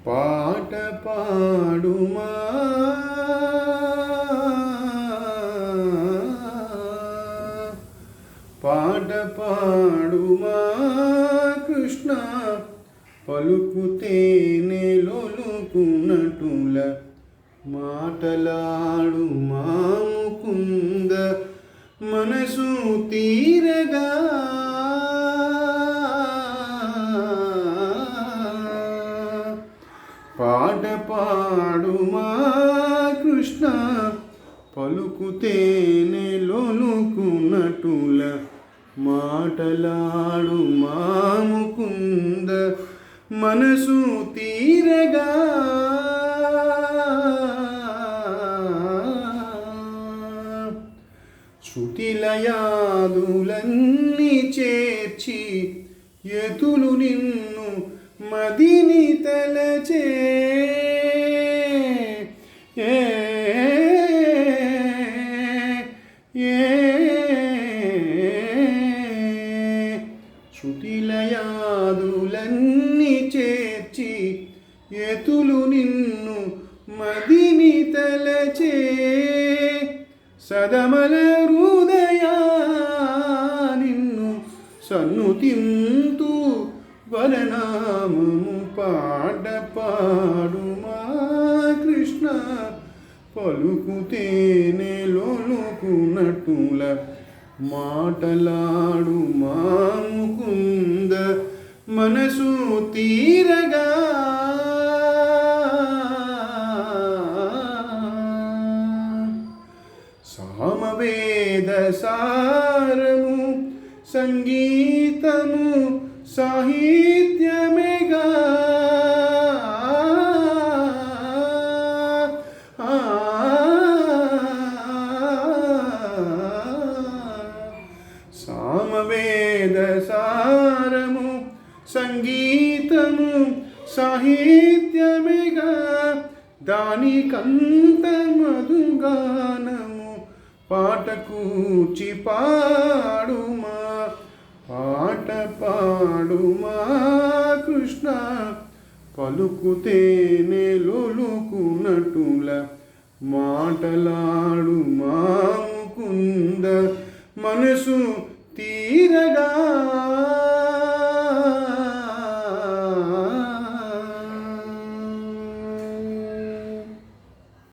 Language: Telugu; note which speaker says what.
Speaker 1: పాట పాడుమా పాట పాడుమా కృష్ణ పలుకుతేనే లొలుకునటుల మాటలాడుమా ముకుంద మనసు తీరగా పాట పాడుమా కృష్ణ పలుకుతేనే లొలుకునటుల మాటలాడుమా ముకుంద మనసు తీరగా శృతిలయాదులన్నీ చేర్చి ఎతులు నిన్ను మదిని తలచే శృతిలయాదులన్నీ చేర్చి ఎతులు నిన్ను మదిని తలచే సదమల హృదయా నిన్ను సన్నుతింతు వరనామము పాట పాడుమా కృష్ణ పలుకుతేనే లొలుకునటుల మాటలాడుమా ముకుంద మనసు తీరగా సామవేద సారము సంగీతము సాహిత్యమేగా సామవేద సారము సంగీతము సాహిత్యమేగా దానికంత మధుగానము పాట కూర్చి పాడుమా పాట పాడుమా కృష్ణ పలుకుతేనే లొలుకునటుల మాటలాడుమా